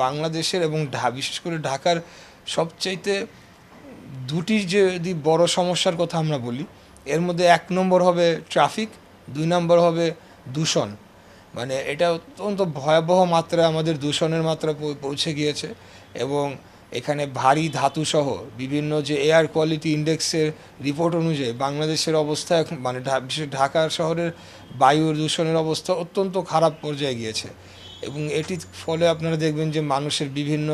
বাংলাদেশের এবং বিশেষ করে ঢাকার সবচাইতে দুটি যদি বড় সমস্যার কথা আমরা বলি, এর মধ্যে 1 নম্বর হবে ট্রাফিক, 2 নম্বর হবে দূষণ। মানে এটা অত্যন্ত ভয়াবহ মাত্রায় আমাদের দূষণের মাত্রা পৌঁছে গিয়েছে এবং এখানে ভারী ধাতুসহ বিভিন্ন যে এয়ার কোয়ালিটি ইন্ডেক্সের রিপোর্ট অনুযায়ী বাংলাদেশের অবস্থা এখন মানে বিশেষ ঢাকা শহরের বায়ুর দূষণের অবস্থা অত্যন্ত খারাপ পর্যায়ে গিয়েছে এবং এটির ফলে আপনারা দেখবেন যে মানুষের বিভিন্ন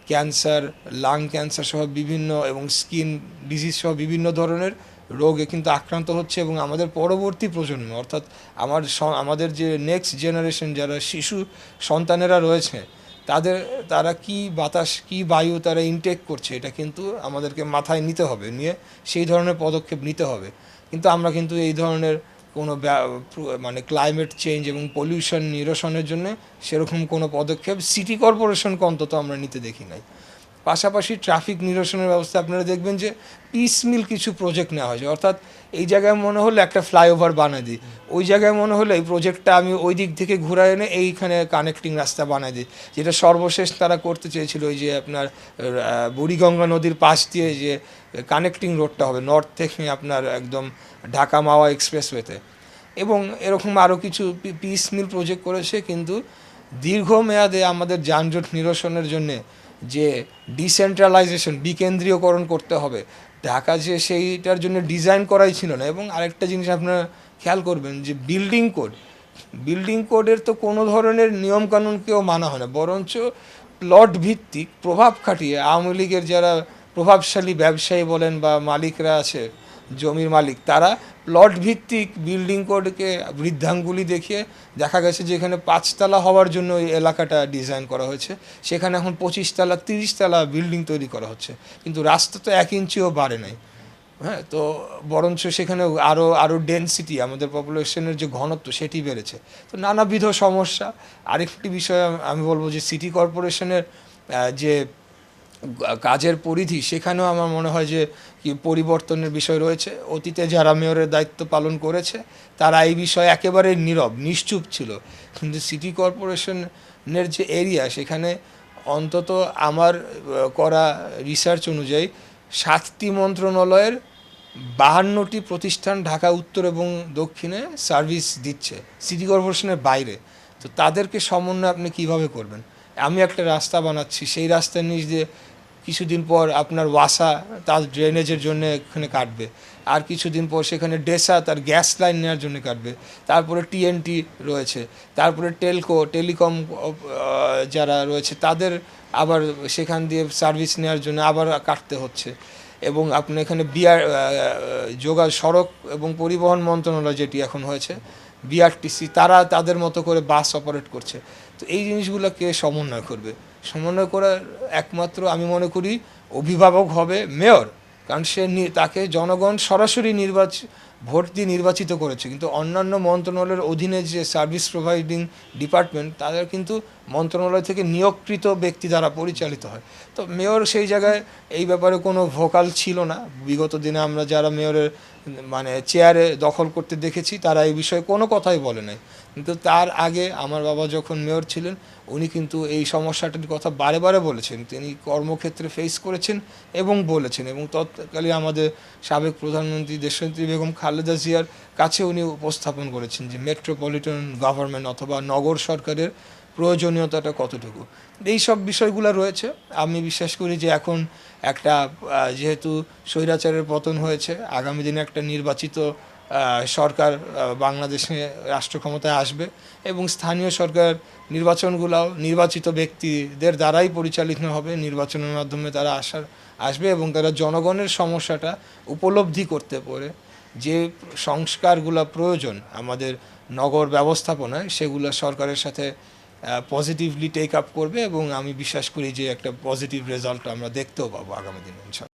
ক্যান্সার, লাং ক্যান্সার সহ বিভিন্ন এবং স্কিন ডিজিজ সহ বিভিন্ন ধরনের রোগে কিন্তু আক্রান্ত হচ্ছে এবং আমাদের পরবর্তী প্রজন্ম অর্থাৎ আমাদের যে নেক্সট জেনারেশন যারা শিশু সন্তানেরা রয়েছে তারা কি বাতাস কি বায়ু তারা ইনটেক করছে এটা কিন্তু আমাদেরকে মাথায় নিতে হবে, নিয়ে সেই ধরনের পদক্ষেপ নিতে হবে। কিন্তু আমরা কিন্তু এই ধরনের কোনো মানে ক্লাইমেট চেঞ্জ এবং পলিউশন নিরসনের জন্য সেরকম কোনো পদক্ষেপ সিটি কর্পোরেশনকে অন্তত আমরা নিতে দেখি নাই। পাশাপাশি ট্রাফিক নিরসনের ব্যবস্থা আপনারা দেখবেন যে পিসমিল কিছু প্রজেক্ট নেওয়া হয়েছে, অর্থাৎ এই জায়গায় মনে হলো একটা ফ্লাইওভার বানিয়ে দিই, ওই জায়গায় মনে হলো এই প্রজেক্টটা আমি ওই দিক থেকে ঘুরায় এনে এইখানে কানেক্টিং রাস্তা বানিয়ে দিই, যেটা সর্বশেষ তারা করতে চেয়েছিল ওই যে আপনার বুড়িগঙ্গা নদীর পাশ দিয়ে যে কানেক্টিং রোডটা হবে নর্থ থেকে আপনার একদম ঢাকা মাওয়া এক্সপ্রেসওয়েতে, এবং এরকম আরও কিছু পিসমিল প্রজেক্ট করেছে। কিন্তু দীর্ঘমেয়াদে আমাদের যানজট নিরসনের জন্যে যে ডিসেন্ট্রালাইজেশন বিকেন্দ্রীয়করণ করতে হবে, ঢাকা যে সেইটার জন্য ডিজাইন করাই ছিল না। এবং আরেকটা জিনিস আপনারা খেয়াল করবেন যে বিল্ডিং কোডের তো কোনো ধরনের নিয়মকানুনকেও মানা হয় না, বরঞ্চ প্লট ভিত্তিক প্রভাব খাটিয়ে আওয়ামী লীগের যারা প্রভাবশালী ব্যবসায়ী বলেন বা মালিকরা আছে, জমির মালিক, তারা প্লট ভিত্তিক বিল্ডিং কোডকে বৃদ্ধাঙ্গুলি দেখিয়ে দেখা গেছে যে এখানে 5 তলা হওয়ার জন্য এই এলাকাটা ডিজাইন করা হয়েছে, সেখানে এখন 25 তলা 30 তলা বিল্ডিং তৈরি করা হচ্ছে, কিন্তু রাস্তা তো 1 ইঞ্চিও বাড়ে নাই। হ্যাঁ, তো বরঞ্চ সেখানে আরও ডেনসিটি, আমাদের পপুলেশনের যে ঘনত্ব সেটি বেড়েছে। তো নানাবিধ সমস্যা। আরেকটি বিষয় আমি বলবো যে সিটি কর্পোরেশনের যে কাজের পরিধি, সেখানেও আমার মনে হয় যে কি পরিবর্তনের বিষয় রয়েছে। অতীতে যারা মেয়রের দায়িত্ব পালন করেছে তারা এই বিষয়ে একেবারে নীরব নিশ্চুপ ছিল, কিন্তু সিটি কর্পোরেশনের যে এরিয়া সেখানে অন্তত আমার করা রিসার্চ অনুযায়ী 7টি মন্ত্রণালয়ের 52টি প্রতিষ্ঠান ঢাকা উত্তর এবং দক্ষিণে সার্ভিস দিচ্ছে সিটি কর্পোরেশনের বাইরে। তো তাদেরকে সমন্বয় আপনি কিভাবে করবেন? আমি একটা রাস্তা বানাচ্ছি, সেই রাস্তার নিচ দিয়ে কিছুদিন পর আপনার ওয়াসা তার ড্রেনেজের জন্য এখানে কাটবে, আর কিছুদিন পর সেখানে ডেসা তার গ্যাস লাইন নেওয়ার জন্য কাটবে, তারপরে টিএনটি রয়েছে, তারপরে টেলিকম যারা রয়েছে তাদের আবার সেখান দিয়ে সার্ভিস নেওয়ার জন্য আবার কাটতে হচ্ছে। এবং আপনি এখানে সড়ক এবং পরিবহন মন্ত্রণালয় যেটি এখন হয়েছে বিআরটিসি, তারা তাদের মতো করে বাস অপারেট করছে। তো এই জিনিসগুলোকে সমন্বয় করবে, সমন্বয় করার একমাত্র আমি মনে করি অভিভাবক হবে মেয়র, কারণ তাকে জনগণ সরাসরি ভোট দিয়ে নির্বাচিত করেছে। কিন্তু অন্যান্য মন্ত্রণালয়ের অধীনে যে সার্ভিস প্রোভাইডিং ডিপার্টমেন্ট, তাদের কিন্তু মন্ত্রণালয় থেকে নিয়োগকৃত ব্যক্তি দ্বারা পরিচালিত হয়। তো মেয়র সেই জায়গায় এই ব্যাপারে কোনো ভোকাল ছিল না। বিগত দিনে আমরা যারা মেয়রের মানে চেয়ারে দখল করতে দেখেছি তারা এই বিষয়ে কোনো কথাই বলে নাই। কিন্তু তার আগে আমার বাবা যখন মেয়র ছিলেন উনি কিন্তু এই সমস্যাটির কথা বারে বারে বলেছেন, তিনি কর্মক্ষেত্রে ফেস করেছেন এবং বলেছেন, এবং তৎকালীন আমাদের সাবেক প্রধানমন্ত্রী দেশনেত্রী বেগম খালেদা জিয়ার কাছে উনি উপস্থাপন করেছেন যে মেট্রোপলিটন গভর্নমেন্ট অথবা নগর সরকারের প্রয়োজনীয়তাটা কতটুকু। এই সব বিষয়গুলো রয়েছে। আমি বিশ্বাস করি যে এখন একটা যেহেতু স্বৈরাচারের পতন হয়েছে, আগামী দিনে একটা নির্বাচিত সরকার বাংলাদেশে রাষ্ট্র ক্ষমতায় আসবে এবং স্থানীয় সরকার নির্বাচনগুলোও নির্বাচিত ব্যক্তিদের দ্বারাই পরিচালিত হবে, নির্বাচনের মাধ্যমে তারা আসবে এবং তারা জনগণের সমস্যাটা উপলব্ধি করতে পারে, যে সংস্কারগুলো প্রয়োজন আমাদের নগর ব্যবস্থাপনায় সেগুলো সরকারের সাথে পজিটিভলি টেক আপ করবে এবং আমি বিশ্বাস করি যে একটা পজিটিভ রেজাল্ট আমরা দেখতেও পাবো আগামী দিনে।